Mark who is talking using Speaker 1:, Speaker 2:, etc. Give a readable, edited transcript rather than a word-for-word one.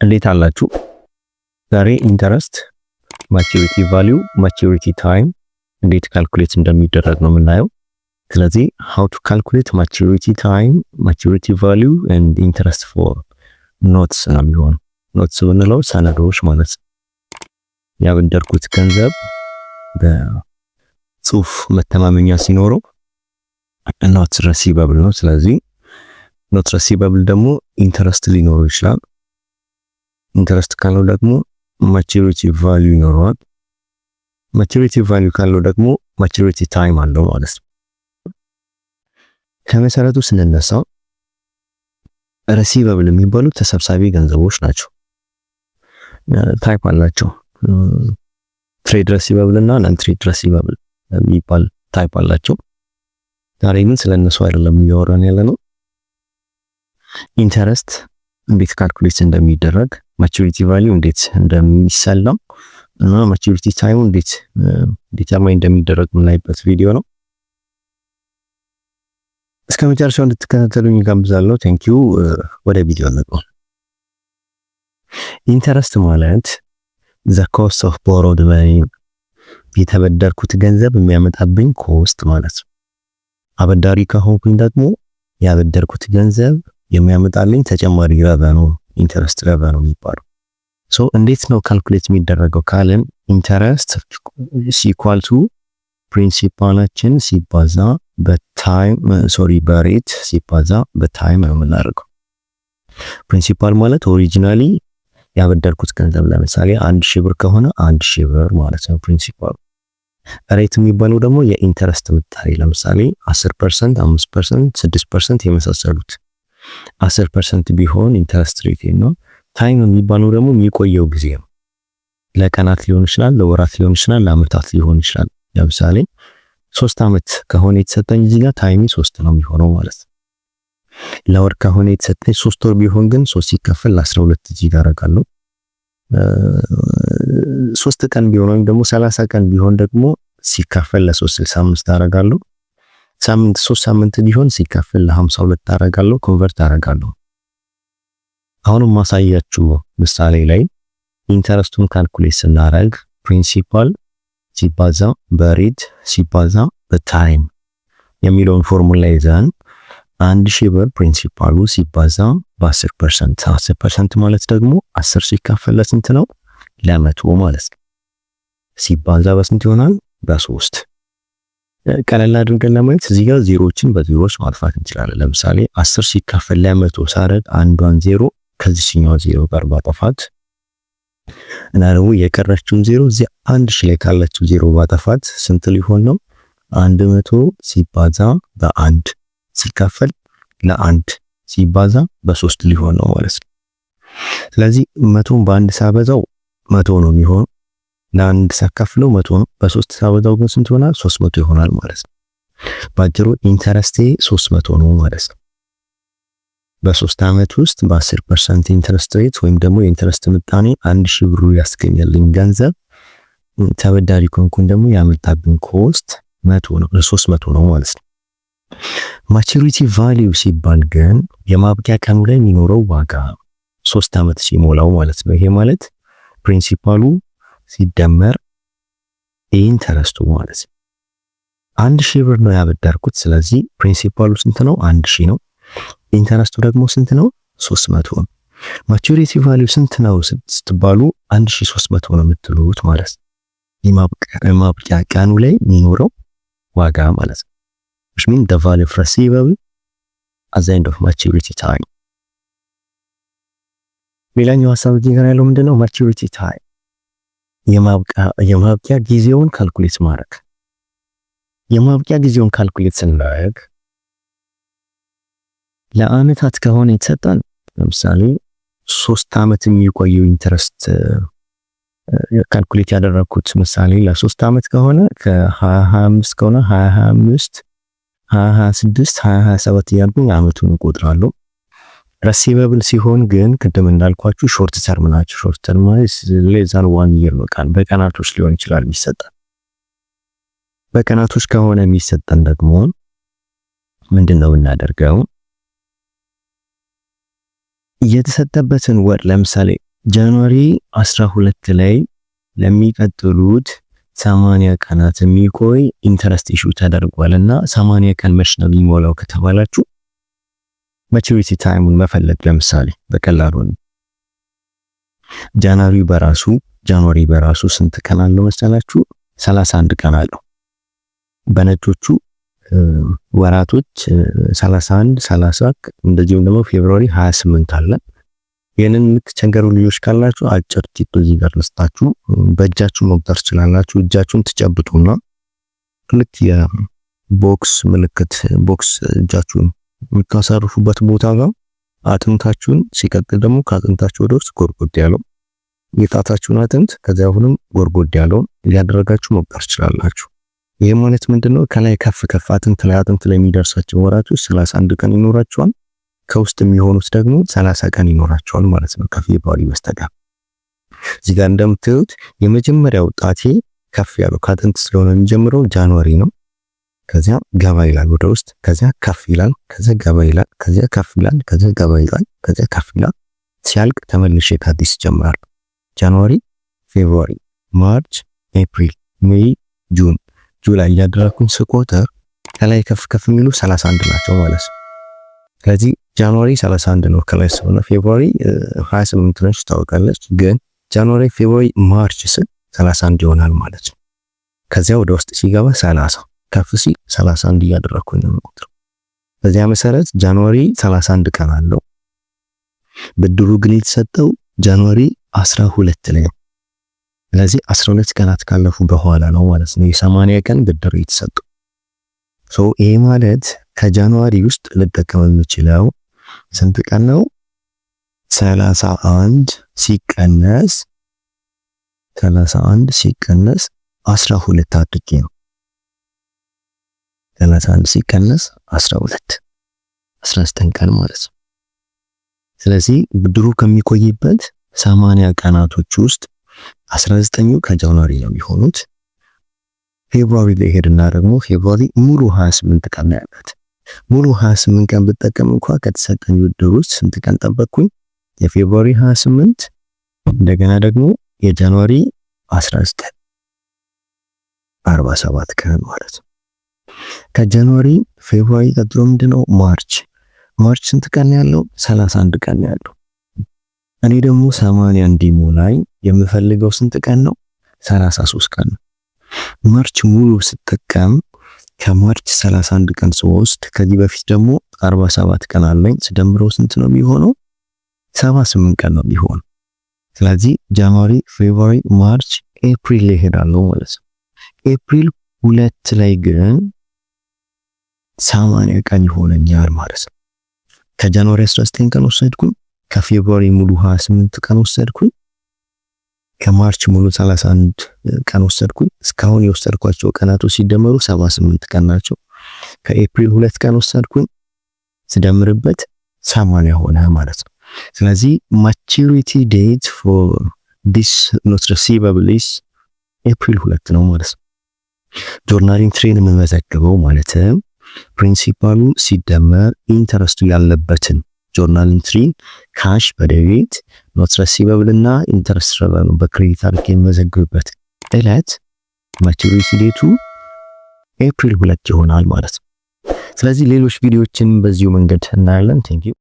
Speaker 1: እንዴት አላችሁ? ዛሬ ኢንተረስት፣ ማቹሪቲ ቫልዩ፣ ማቹሪቲ ታይም እንዴት ካልኩሌት እንደሚደረግ ነው የምናየው። ስለዚህ how to calculate maturity time, maturity value and interest for notes ነው የሚሆነው። ኖትስ ብንለው ሰነዶች ማለት ነው። ያበደርኩት ገንዘብ በጽሁፍ መተማመኛ ሲኖረው ኖት ረሲቨብል ነው። ስለዚህ ኖት ረሲቨብል ደግሞ ኢንተረስት ሊኖረው ይችላል። ኢንተረስት ካለው ደግሞ ማቹሪቲ ቫልዩ ይኖረዋል። ማቹሪቲ ቫልዩ ካለው ደግሞ ማቹሪቲ ታይም አለው ማለት ነው። ከመሰረቱ ስንነሳ ረሲቨብል የሚባሉት ተሰብሳቢ ገንዘቦች ናቸው። ታይፕ አላቸው። ትሬድ ረሲቨብል እና ነን ትሬድ ረሲቨብል የሚባል ታይፕ አላቸው። ዛሬ ግን ስለነሱ አይደለም እያወራን ያለነው። ኢንተረስት እንዴት ካልኩሌት እንደሚደረግ፣ ማቹሪቲ ቫልዩ እንዴት እንደሚሰላ እና ማቹሪቲ ታይም እንዴት ዲተርማይን እንደሚደረግ የምናይበት ቪዲዮ ነው። እስከ መጨረሻው እንድትከታተሉኝ ጋብዛለሁ። ቴንክ ዩ። ወደ ቪዲዮ እንግባ። ኢንተረስት ማለት the cost of borrowed money፣ የተበደርኩት ገንዘብ የሚያመጣብኝ ኮስት ማለት ነው። አበዳሪ ከሆንኩኝ ደግሞ ያበደርኩት ገንዘብ የሚያመጣልኝ ተጨማሪ ረቨኑ ኢንተረስት ረቨኑ የሚባለው። ሶ እንዴት ነው ካልኩሌት የሚደረገው ካለን ኢንተረስት ኢኳል ቱ ፕሪንሲፓላችን ሲባዛ በታይም በሬት ሲባዛ በታይም ነው የምናደርገው። ፕሪንሲፓል ማለት ኦሪጂናሊ ያበደርኩት ገንዘብ ለምሳሌ 1000 ብር ከሆነ 1000 ብር ማለት ነው ፕሪንሲፓል። ሬት የሚባለው ደግሞ የኢንተረስት ምጣኔ ለምሳሌ 10%፣ 5%፣ 6% የመሳሰሉት 10% ቢሆን ኢንተረስት ሬት ነው። ታይም የሚባለው ደግሞ የሚቆየው ጊዜ ነው። ለቀናት ሊሆን ይችላል፣ ለወራት ሊሆን ይችላል፣ ለአመታት ሊሆን ይችላል። ለምሳሌ 3 አመት ከሆነ የተሰጠኝ እዚህ ጋር ታይሚ 3 ነው የሚሆነው ማለት ነው። ለወር ከሆነ የተሰጠኝ 3 ወር ቢሆን ግን 3 ሲከፈል ለ12 እዚህ ጋር አደርጋለሁ። 3 ቀን ቢሆን ወይም ደግሞ 30 ቀን ቢሆን ደግሞ ሲከፈል ለ365 አደርጋለሁ። ሳምንት 3 ሳምንት ቢሆን ሲከፈል ለ52 አደርጋለሁ። ኮንቨርት አደርጋለሁ። አሁንም ማሳያችሁ ምሳሌ ላይ ኢንተረስቱን ካልኩሌት ስናደርግ ፕሪንሲፓል ሲባዛ በሬት ሲባዛ በታይም የሚለውን ፎርሙላ ይዘን 1000 ብር ፕሪንሲፓሉ ሲባዛ በ10%፣ 10% ማለት ደግሞ 10 ሲካፈል ለስንት ነው? ለ100 ማለት ነው። ሲባዛ በስንት ይሆናል? በ3። ቀለል አድርገን ለማየት እዚህ ጋር ዜሮችን በዜሮች ማጥፋት እንችላለን። ለምሳሌ 10 ሲካፈል ለ100 ሳደርግ አንዷን ዜሮ ከዚህኛው ዜሮ ጋር ባጠፋት እና ደግሞ የቀረችውን ዜሮ እዚህ 1000 ላይ ካለችው ዜሮ ባጠፋት ስንት ሊሆን ነው? 100 ሲባዛ በ1 ሲካፈል ለ1 ሲባዛ በ3 ሊሆን ነው ማለት ነው። ስለዚህ 100ን በ1 ሳበዛው 100 ነው የሚሆነው። ለ1 ሳካፍለው 100 ነው። በ3 ሳበዛው ግን ስንት ይሆናል? 300 ይሆናል ማለት ነው። ባጭሩ ኢንተረስቴ 300 ነው ማለት ነው። በ3 አመት ውስጥ በ10% ኢንተረስት ሬት ወይም ደግሞ የኢንተረስት ምጣኔ 1000 ብር ያስገኛልኝ ገንዘብ ተበዳሪ ኮንኩን ደግሞ ያመጣብኝ ኮስት 100 ነው፣ 300 ነው ማለት ነው። ማቹሪቲ ቫልዩ ሲባል ግን የማብቂያ ቀኑ ላይ የሚኖረው ዋጋ 3 አመት ሲሞላው ማለት ነው። ይሄ ማለት ፕሪንሲፓሉ ሲደመር ኢንተረስቱ ማለት ነው። 1000 ብር ነው ያበደርኩት። ስለዚህ ፕሪንሲፓሉ ስንት ነው? 1000 ነው። ኢንተረስቱ ደግሞ ስንት ነው? 300 ነው። ማቹሪቲ ቫልዩ ስንት ነው ስትባሉ 1300 ነው የምትሉት ማለት ነው። የማብቂያ ቀኑ ላይ የሚኖረው ዋጋ ማለት ነው። which means the value of receivable at the end of maturity time። ሌላኛው ሐሳብ እዚህ ጋር ያለው ምንድነው? ማቹሪቲ ታይም የማብቂያ ጊዜውን ካልኩሌት ማድረግ። የማብቂያ ጊዜውን ካልኩሌት ስናደርግ ለአመታት ከሆነ የተሰጠን ለምሳሌ 3 አመት የሚቆየው ኢንተረስት ካልኩሌት ያደረኩት ምሳሌ ለ3 አመት ከሆነ ከ2025 ከሆነ 2025፣ 2026፣ 2027 እያልኩኝ አመቱን እቆጥራለሁ። ረሲቨብል ሲሆን ግን ቅድም እንዳልኳችሁ ሾርት ተርም ናቸው። ሾርት ተርም ማለት ለዛን 1 year ነው። በቀናቶች ሊሆን ይችላል የሚሰጠን። በቀናቶች ከሆነ የሚሰጠን ደግሞ ምንድነው እናደርገው? የተሰጠበትን ወር ለምሳሌ ጃንዋሪ 12 ላይ ለሚቀጥሉት 80 ቀናት የሚቆይ ኢንተረስት ኢሹ ተደርጓልና 80 ቀን መች ነው የሚሞላው ከተባላችሁ ማቹሪቲ ታይሙን መፈለግ ለምሳሌ በቀላሉ ነው። ጃንዋሪ በራሱ ስንት ቀን አለው መሰላችሁ? 31 ቀን አለው። በነጮቹ ወራቶች 31 30 እንደዚሁም ደግሞ ፌብሩዋሪ 28 አለ። ይሄንን የምትቸገሩ ልጆች ካላችሁ አጭር ቲፕ እዚህ ጋር ልስጣችሁ። በእጃችሁ መቁጠር ትችላላችሁ። እጃችሁን ትጨብጡና ልክ የቦክስ ምልክት ቦክስ እጃችሁን የምታሳርፉበት ቦታ ጋር አጥንታችሁን ሲቀጥል ደግሞ ከአጥንታችሁ ወደ ውስጥ ጎርጎድ ያለው የጣታችሁን አጥንት ከዚያ አሁንም ጎርጎድ ያለው እያደረጋችሁ መቁጠር ትችላላችሁ። ይሄ ማለት ምንድነው? ከላይ ከፍ አጥንት ላይ የሚደርሳቸው ወራቶች 31 ቀን ይኖራቸዋል። ከውስጥ የሚሆኑት ደግሞ 30 ቀን ይኖራቸዋል ማለት ነው ከፌብሩዋሪ በስተቀር። እዚህ ጋር እንደምታዩት የመጀመሪያው ጣቴ ከፍ ያለው ከአጥንት ስለሆነ የሚጀምረው ጃንዋሪ ነው። ከዚያ ገባ ይላል ወደ ውስጥ፣ ከዚያ ከፍ ይላል፣ ከዚያ ገባ ይላል፣ ከዚያ ከፍ ይላል፣ ከዚያ ገባ ይላል፣ ከዚያ ከፍ ይላል። ሲያልቅ ተመልሼ ከአዲስ ይጀምራል። ጃንዋሪ፣ ፌብሩዋሪ፣ ማርች፣ ኤፕሪል፣ ሜይ፣ ጁላይ እያደረኩኝ ስቆጥር ከላይ ከፍ የሚሉ 31 ናቸው ማለት ነው። ስለዚህ ጃንዋሪ 31 ነው ከላይ ስለሆነ ፌብሩዋሪ 28 ነች ታውቃለች። ግን ጃንዋሪ፣ ፌብሩዋሪ፣ ማርች ስል 31 ይሆናል ማለት ነው። ከዚያ ወደ ውስጥ ሲገባ 30 ከፍ ሲል 31 እያደረኩኝ ነው የምቆጥረው። በዚያ መሰረት ጃንዋሪ 31 ቀን አለው። ብድሩ ግን የተሰጠው ጃንዋሪ 12 ላይ ነው። ስለዚህ 12 ቀናት ካለፉ በኋላ ነው ማለት ነው የ80 ቀን ብድር የተሰጠው። ይሄ ማለት ከጃንዋሪ ውስጥ ልጠቀም የምችለው ስንት ቀን ነው? 31 ሲቀነስ 12 አድርጌ ነው። 31 ሲቀነስ 12 19 ቀን ማለት ነው። ስለዚህ ብድሩ ከሚቆይበት 80 ቀናቶች ውስጥ 19ኙ ከጃንዋሪ ነው የሚሆኑት። ፌብሩዋሪ ላይ ሄድና ደግሞ ፌብሩዋሪ ሙሉ 28 ቀን ነው ያላት። ሙሉ 28 ቀን ብጠቀም እንኳን ከተሰጠኝ ብድር ውስጥ ስንት ቀን ጠበቅኩኝ? የፌብሩዋሪ 28 እንደገና ደግሞ የጃንዋሪ 19 47 ቀን ማለት ነው። ከጃንዋሪ ፌብሩዋሪ ቀጥሎ ምንድነው? ማርች ስንት ቀን ያለው? 31 ቀን ያለው። እኔ ደግሞ 80 እንዲሞላኝ የምፈልገው ስንት ቀን ነው? 33 ቀን ነው። ማርች ሙሉ ስጠቀም ከማርች 31 ቀን ስወስድ ከዚህ በፊት ደግሞ 47 ቀን አለኝ። ስደምረው ስንት ነው የሚሆነው? 78 ቀን ነው የሚሆነው። ስለዚህ ጃንዋሪ፣ ፌብሩዋሪ፣ ማርች፣ ኤፕሪል ላይ ሄዳለሁ ማለት ነው። ኤፕሪል 2 ላይ ግን 80 ቀን ይሆነኛል ማለት ነው። ከጃንዋሪ 19 ቀን ወሰድኩኝ፣ ከፌብሩዋሪ ሙሉ 28 ቀን ወሰድኩኝ፣ ከማርች ሙሉ 31 ቀን ወሰድኩኝ። እስካሁን የወሰድኳቸው ቀናቶች ሲደመሩ 78 ቀን ናቸው። ከኤፕሪል 2 ቀን ወሰድኩኝ፣ ስደምርበት 80 ሆነ ማለት ነው። ስለዚህ maturity date for this note receivable is ኤፕሪል 2 ነው ማለት ነው። ጆርናል ኢንትሪን የምንመዘግበው ማለትም ፕሪንሲፓሉ ሲደመር ኢንተረስቱ ያለበትን ጆርናል ኢንትሪ ካሽ በዴቢት ኖት ረሲቨብል እና ኢንተረስት ረቨኑ በክሬዲት አድርጌ የምመዘግብበት ዕለት ማቹሪቲ ዴቱ ኤፕሪል 2 ይሆናል ማለት ነው። ስለዚህ ሌሎች ቪዲዮዎችን በዚሁ መንገድ እናያለን። ቴንክ ዩ